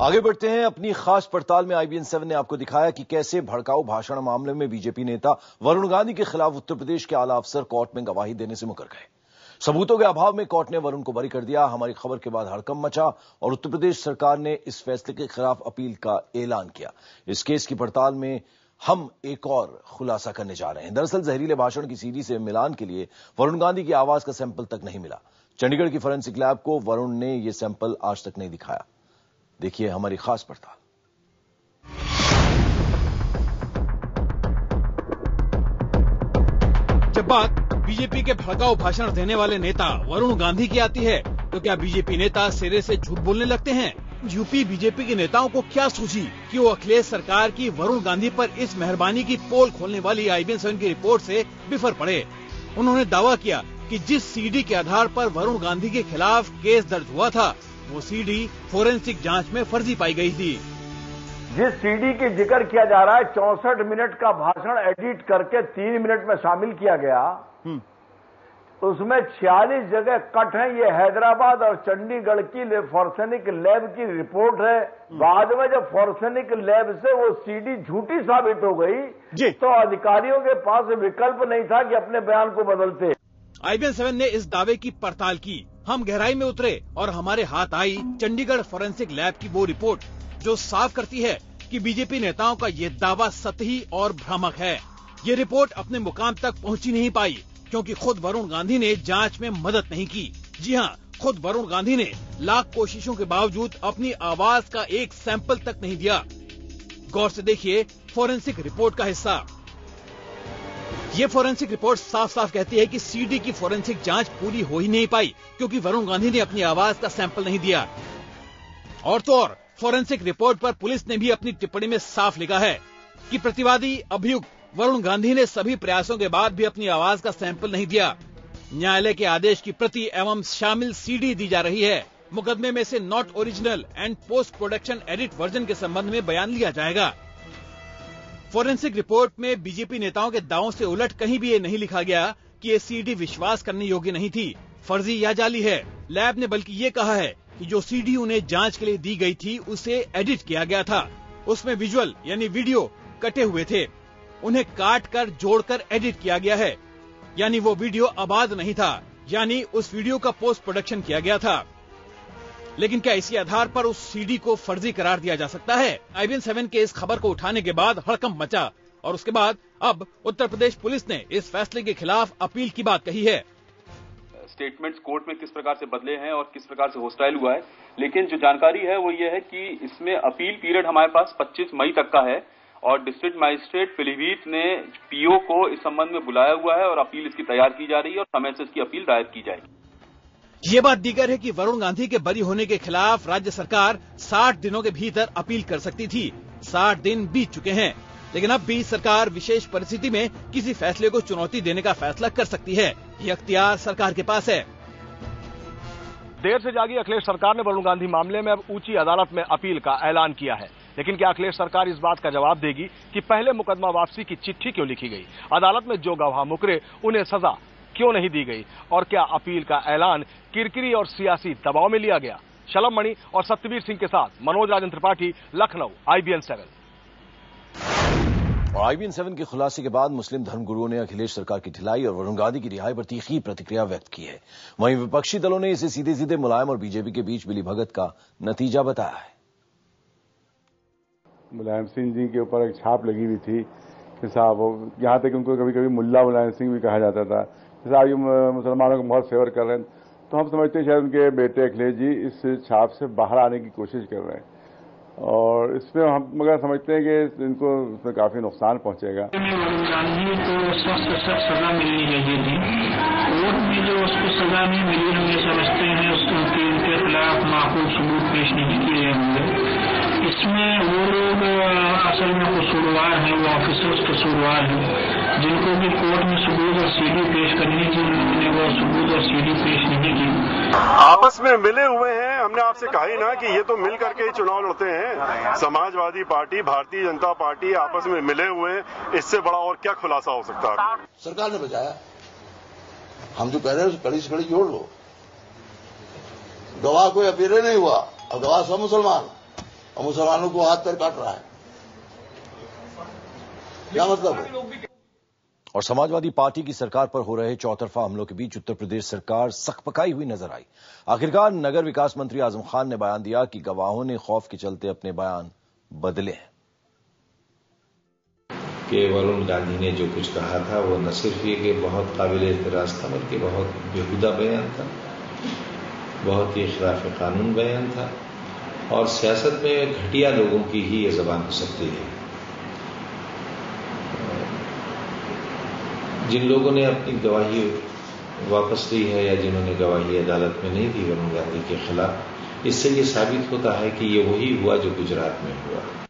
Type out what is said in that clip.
आगे बढ़ते हैं। अपनी खास पड़ताल में IBN 7 ने आपको दिखाया कि कैसे भड़काऊ भाषण मामले में बीजेपी नेता वरुण गांधी के खिलाफ उत्तर प्रदेश के आला अफसर कोर्ट में गवाही देने से मुकर गए। सबूतों के अभाव में कोर्ट ने वरुण को बरी कर दिया। हमारी खबर के बाद हड़कंप मचा और उत्तर प्रदेश सरकार ने इस फैसले के खिलाफ अपील का ऐलान किया। इस केस की पड़ताल में हम एक और खुलासा करने जा रहे हैं। दरअसल जहरीले भाषण की सीडी से मिलान के लिए वरुण गांधी की आवाज का सैंपल तक नहीं मिला। चंडीगढ़ की फोरेंसिक लैब को वरुण ने यह सैंपल आज तक नहीं दिखाया। देखिए हमारी खास पड़ताल। जब बात बीजेपी के भड़काऊ भाषण देने वाले नेता वरुण गांधी की आती है तो क्या बीजेपी नेता सिरे से झूठ बोलने लगते हैं? यूपी बीजेपी के नेताओं को क्या सूझी कि वो अखिलेश सरकार की वरुण गांधी पर इस मेहरबानी की पोल खोलने वाली IBN 7 की रिपोर्ट से बिफर पड़े। उन्होंने दावा किया कि जिस सीडी के आधार पर वरुण गांधी के खिलाफ केस दर्ज हुआ था वो सीडी फोरेंसिक जांच में फर्जी पाई गई थी। जिस सीडी की जिक्र किया जा रहा है 64 मिनट का भाषण एडिट करके 3 मिनट में शामिल किया गया, उसमें 46 जगह कट है। ये हैदराबाद और चंडीगढ़ की फॉरेंसिक लैब की रिपोर्ट है। बाद में जब फॉरेंसिक लैब से वो सीडी झूठी साबित हो गई तो अधिकारियों के पास विकल्प नहीं था कि अपने बयान को बदलते। IBN 7 ने इस दावे की पड़ताल की। हम गहराई में उतरे और हमारे हाथ आई चंडीगढ़ फोरेंसिक लैब की वो रिपोर्ट जो साफ करती है कि बीजेपी नेताओं का ये दावा सतही और भ्रामक है। ये रिपोर्ट अपने मुकाम तक पहुंची नहीं पाई क्योंकि खुद वरुण गांधी ने जांच में मदद नहीं की। जी हाँ, खुद वरुण गांधी ने लाख कोशिशों के बावजूद अपनी आवाज का एक सैंपल तक नहीं दिया। गौर से देखिए फोरेंसिक रिपोर्ट का हिस्सा। ये फोरेंसिक रिपोर्ट साफ साफ कहती है कि सीडी की फोरेंसिक जांच पूरी हो ही नहीं पाई क्योंकि वरुण गांधी ने अपनी आवाज का सैंपल नहीं दिया। और तो और फोरेंसिक रिपोर्ट पर पुलिस ने भी अपनी टिप्पणी में साफ लिखा है कि प्रतिवादी अभियुक्त वरुण गांधी ने सभी प्रयासों के बाद भी अपनी आवाज का सैंपल नहीं दिया। न्यायालय के आदेश की प्रति एवं शामिल सीडी दी जा रही है। मुकदमे में से not original and post production edit version के संबंध में बयान लिया जाएगा। फोरेंसिक रिपोर्ट में बीजेपी नेताओं के दावों से उलट कहीं भी ये नहीं लिखा गया कि ये सीडी विश्वास करने योग्य नहीं थी, फर्जी या जाली है। लैब ने बल्कि ये कहा है कि जो सीडी उन्हें जांच के लिए दी गई थी उसे एडिट किया गया था। उसमें विजुअल यानी वीडियो कटे हुए थे, उन्हें काट कर जोड़कर एडिट किया गया है, यानी वो वीडियो आबाद नहीं था, यानी उस वीडियो का पोस्ट प्रोडक्शन किया गया था। लेकिन क्या इसी आधार पर उस सीडी को फर्जी करार दिया जा सकता है? IBN 7 के इस खबर को उठाने के बाद हड़कंप मचा और उसके बाद अब उत्तर प्रदेश पुलिस ने इस फैसले के खिलाफ अपील की बात कही है। स्टेटमेंट्स कोर्ट में किस प्रकार से बदले हैं और किस प्रकार से होस्टाइल हुआ है, लेकिन जो जानकारी है वो ये है कि इसमें अपील पीरियड हमारे पास 25 मई तक का है और डिस्ट्रिक्ट मजिस्ट्रेट पीलीभीत ने PO को इस संबंध में बुलाया हुआ है और अपील इसकी तैयार की जा रही है और समय से इसकी अपील दायर की जाएगी। ये बात दीगर है कि वरुण गांधी के बरी होने के खिलाफ राज्य सरकार 60 दिनों के भीतर अपील कर सकती थी। 60 दिन बीत चुके हैं, लेकिन अब भी सरकार विशेष परिस्थिति में किसी फैसले को चुनौती देने का फैसला कर सकती है। ये अख्तियार सरकार के पास है। देर से जागी अखिलेश सरकार ने वरुण गांधी मामले में अब ऊंची अदालत में अपील का ऐलान किया है। लेकिन क्या अखिलेश सरकार इस बात का जवाब देगी कि पहले मुकदमा वापसी की चिट्ठी क्यों लिखी गई? अदालत में जो गवाह मुकरे उन्हें सजा क्यों नहीं दी गई? और क्या अपील का ऐलान किरकिरी और सियासी दबाव में लिया गया? शलभ मणि और सत्यवीर सिंह के साथ मनोज राजन त्रिपाठी, लखनऊ, IBN 7। और IBN 7 के खुलासे के बाद मुस्लिम धर्मगुरुओं ने अखिलेश सरकार की ढिलाई और वरुण गांधी की रिहाई पर तीखी प्रतिक्रिया व्यक्त की है। वहीं विपक्षी दलों ने इसे सीधे सीधे मुलायम और बीजेपी के बीच मिलीभगत का नतीजा बताया है। मुलायम सिंह जी के ऊपर एक छाप लगी हुई थी कि साहब, यहाँ तक उनको कभी कभी मुल्ला मुलायम सिंह भी कहा जाता था, साहब ये मुसलमानों को बहुत फेवर कर रहे हैं। तो हम समझते हैं शायद उनके बेटे अखिलेश जी इस छाप से बाहर आने की कोशिश कर रहे हैं और इसमें हम मगर समझते हैं कि इनको इसमें काफी नुकसान पहुंचेगा। वरुण गांधी को सख्त सजा मिलनी चाहिए थी। कोर्ट में जो उसको सजा नहीं मिली, हम ये समझते हैं उनके खिलाफ माकूल सबूत पेश नहीं किए होंगे। इसमें वो लोग असल में कसूरवार हैं, वो ऑफिसर्स कसूरवार हैं, जिनको भी कोर्ट में सबूत और सीडी पेश करनी थी, उन्होंने वो सबूत और सीडी पेश नहीं की। आपस में मिले हुए हैं। हमने आपसे कहा ही ना कि ये तो मिल करके ही चुनाव लड़ते हैं। समाजवादी पार्टी, भारतीय जनता पार्टी आपस में मिले हुए हैं। इससे बड़ा और क्या खुलासा हो सकता है? सरकार ने बचाया। हम जो कह रहे हैं कड़ी से कड़ी जोड़ लो। गवाह कोई अपील नहीं हुआ और गवाह सब मुसलमान। और मुसलमानों को हाथ पैर काट रहा है। क्या मतलब है? और समाजवादी पार्टी की सरकार पर हो रहे चौतरफा हमलों के बीच उत्तर प्रदेश सरकार सकपकाई हुई नजर आई। आखिरकार नगर विकास मंत्री आजम खान ने बयान दिया कि गवाहों ने खौफ के चलते अपने बयान बदले हैं। कि वरुण गांधी ने जो कुछ कहा था वो न सिर्फ ये कि बहुत काबिल एतराज था, बल्कि बहुत बेहुदा बयान था, बहुत ही खिलाफ कानून बयान था और सियासत में घटिया लोगों की ही ये जबान हो सकती है। जिन लोगों ने अपनी गवाही वापस ली है या जिन्होंने गवाही अदालत में नहीं दी वरुण गांधी के खिलाफ, इससे ये साबित होता है कि ये वही हुआ जो गुजरात में हुआ।